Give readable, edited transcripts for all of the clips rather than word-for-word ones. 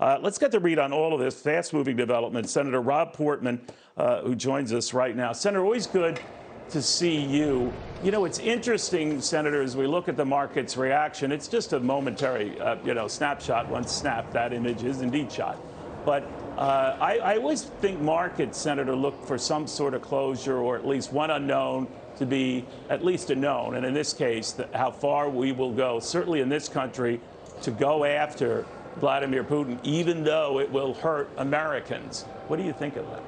Let's get the read on all of this fast-moving development. Senator Rob Portman, who joins us right now. Senator, always good to see you. You know, it's interesting, Senator, as we look at the market's reaction, it's just a momentary, snapshot. Once snapped, that image is indeed shot. But I always think markets, Senator, look for some sort of closure or at least one unknown to be at least a known. And in this case, how far we will go, certainly in this country, to go after Vladimir Putin, even though it will hurt Americans. What do you think of that?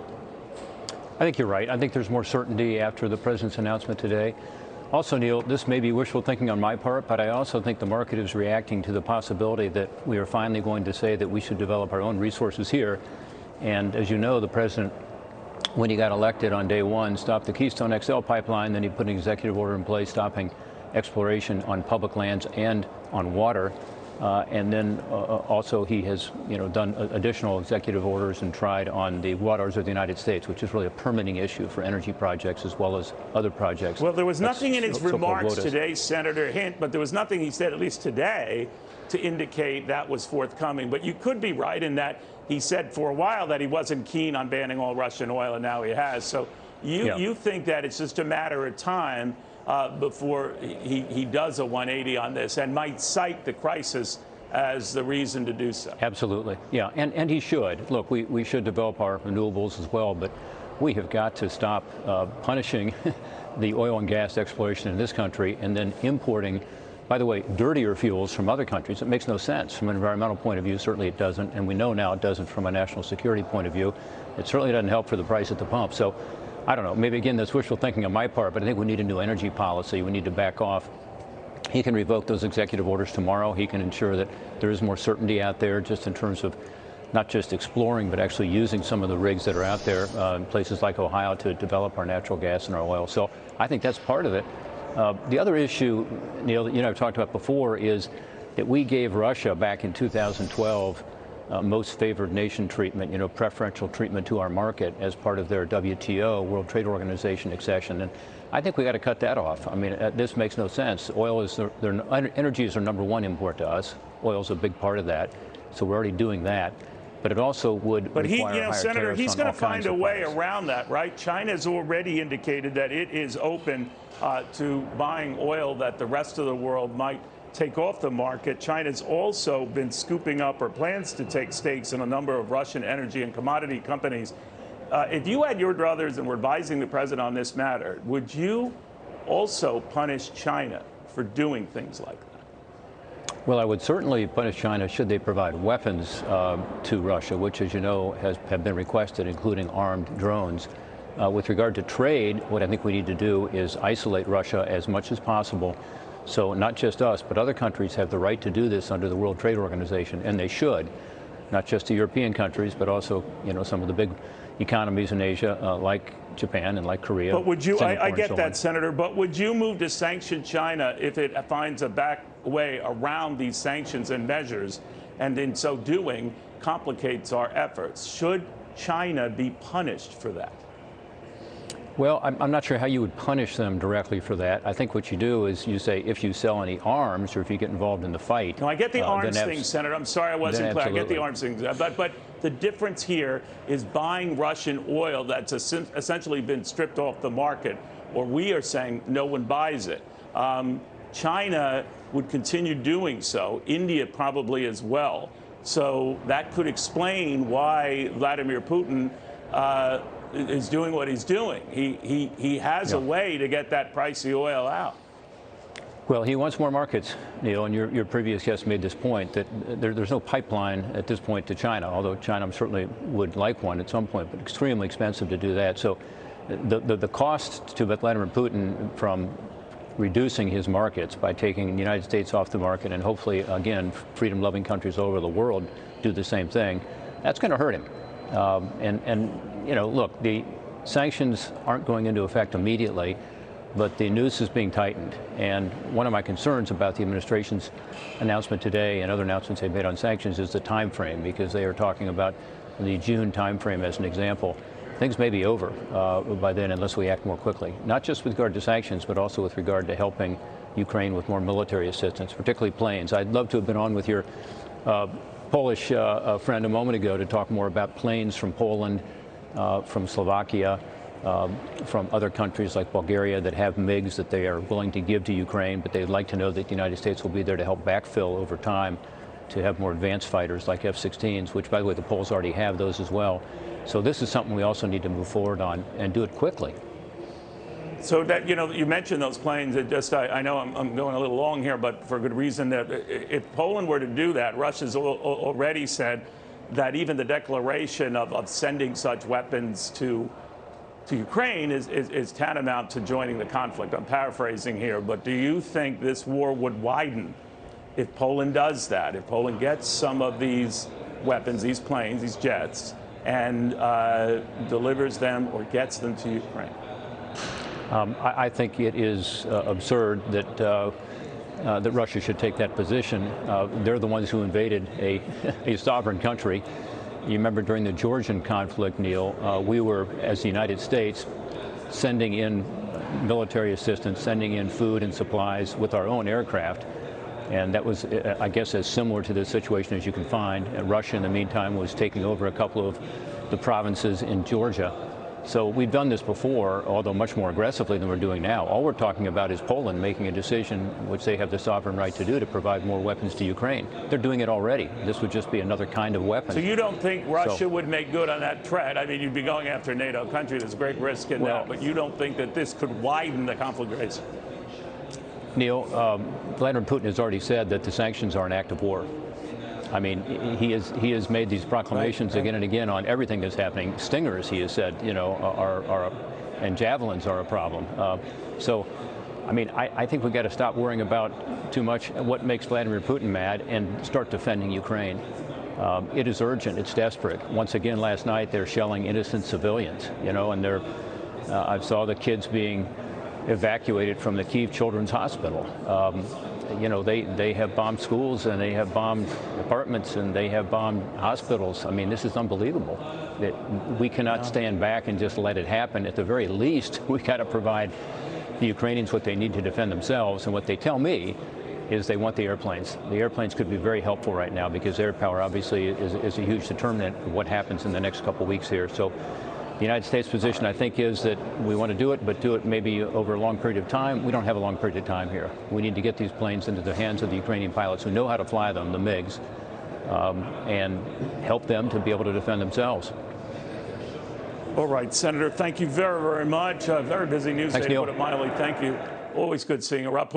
I think you're right. I think there's more certainty after the president's announcement today. Also, Neil, this may be wishful thinking on my part, but I also think the market is reacting to the possibility that we are finally going to say that we should develop our own resources here. And as you know, the president, when he got elected on day one, stopped the Keystone XL pipeline. Then he put an executive order in place stopping exploration on public lands and on water. And then also he has, done additional executive orders and tried on the waters of the United States, which is really a permitting issue for energy projects as well as other projects. Well, there was nothing in his remarks today, Senator Hint, but there was nothing he said, at least today, to indicate that was forthcoming. But you could be right in that he said for a while that he wasn't keen on banning all Russian oil, and now he has. So you think that it's just a matter of time before he does a 180 on this and might cite the crisis as the reason to do so. Absolutely. Yeah, and he should. Look, we should develop our renewables as well, but we have got to stop punishing the oil and gas exploration in this country and then importing, by the way, dirtier fuels from other countries. It makes no sense from an environmental point of view. Certainly it doesn't, and we know now it doesn't from a national security point of view. It certainly doesn't help for the price at the pump. So I don't know, maybe again that's wishful thinking on my part, but I think we need a new energy policy. We need to back off. He can revoke those executive orders tomorrow. He can ensure that there is more certainty out there just in terms of not just exploring, but actually using some of the rigs that are out there in places like Ohio to develop our natural gas and our oil. So I think that's part of it. The other issue, Neil, that I've talked about before is that we gave Russia back in 2012 most favored nation treatment, preferential treatment to our market as part of their WTO, World Trade Organization accession. And I think we got to cut that off. I mean, this makes no sense. Oil is energy is their number one import to us. Oil is a big part of that. So we're already doing that. But it also would require higher Senator, he's going to find a way products around that, right? China's already indicated that it is open to buying oil that the rest of the world might take off the market. China's also been scooping up or plans to take stakes in a number of Russian energy and commodity companies. If you had your druthers and were advising the president on this matter, would you also punish China for doing things like that? Well, I would certainly punish China should they provide weapons to Russia, which, as you know, have been requested, including armed drones. With regard to trade, what I think we need to do is isolate Russia as much as possible. So not just us, but other countries have the right to do this under the World Trade Organization, and they should. Not just the European countries, but also, some of the big economies in Asia, like Japan and like Korea. But would you, I get that, Senator, but would you move to sanction China if it finds a back way around these sanctions and measures, and in so doing complicates our efforts? Should China be punished for that? Well, I'm not sure how you would punish them directly for that. I think what you do is you say if you sell any arms or if you get involved in the fight. No, I get the arms thing, Senator. I'm sorry I wasn't clear. I get the arms thing. But the difference here is buying Russian oil that's essentially been stripped off the market, or we are saying no one buys it. China would continue doing so. India probably as well. So that could explain why Vladimir Putin is doing what he's doing. He has a way to get that pricey oil out. Well, he wants more markets, Neil, and your previous guest made this point that there's no pipeline at this point to China, although China certainly would like one at some point, but extremely expensive to do that. So the cost to Vladimir Putin from reducing his markets by taking the United States off the market and hopefully, again, freedom-loving countries all over the world do the same thing, that's going to hurt him. Look, the sanctions aren't going into effect immediately, but the noose is being tightened. And one of my concerns about the administration's announcement today and other announcements they've made on sanctions is the time frame, because they are talking about the June time frame as an example. Things may be over by then unless we act more quickly, not just with regard to sanctions, but also with regard to helping Ukraine with more military assistance, particularly planes. I'd love to have been on with your Polish friend a moment ago to talk more about planes from Poland, from Slovakia, from other countries like Bulgaria that have MiGs that they are willing to give to Ukraine, but they'd like to know that the United States will be there to help backfill over time to have more advanced fighters like F-16s, which, by the way, the Poles already have those as well. So this is something we also need to move forward on and do it quickly. So that, you mentioned those planes. It just, I know I'm going a little long here, but for good reason. That if Poland were to do that, Russia's already said that even the declaration of sending such weapons to Ukraine is tantamount to joining the conflict. I'm paraphrasing here, but do you think this war would widen if Poland does that? If Poland gets some of these weapons, these planes, these jets, and delivers them or gets them to Ukraine? I think it is absurd that that Russia should take that position. They're the ones who invaded a sovereign country. You remember during the Georgian conflict, Neil, we were, as the United States, sending in military assistance, sending in food and supplies with our own aircraft. And that was, I guess, as similar to this situation as you can find. And Russia, in the meantime, was taking over a couple of the provinces in Georgia. So we've done this before, although much more aggressively than we're doing now. All we're talking about is Poland making a decision, which they have the sovereign right to do, to provide more weapons to Ukraine. They're doing it already. This would just be another kind of weapon. So you don't think Russia would make good on that threat? I mean, you'd be going after a NATO country. There's great risk in that. But you don't think that this could widen the conflagration? Neil, Vladimir Putin has already said that the sanctions are an act of war. I mean, he has made these proclamations again and again on everything that's happening. Stingers, he has said, and javelins are a problem. So, I mean, I think we've got to stop worrying about too much what makes Vladimir Putin mad and start defending Ukraine. It is urgent. It's desperate. Once again, last night they're shelling innocent civilians. And I saw the kids being evacuated from the Kyiv Children's Hospital. They have bombed schools, and they have bombed apartments, and they have bombed hospitals. I mean, this is unbelievable. That we cannot stand back and just let it happen. At the very least, we've got to provide the Ukrainians what they need to defend themselves. And what they tell me is they want the airplanes. The airplanes could be very helpful right now because air power obviously is a huge determinant of what happens in the next couple of weeks here. So the United States position, I think, is that we want to do it, but do it maybe over a long period of time. We don't have a long period of time here. We need to get these planes into the hands of the Ukrainian pilots who know how to fly them, the MiGs, and help them to be able to defend themselves. All right, Senator, thank you very, very much. Very busy news day, to put it mildly. Thank you. Always good seeing a report.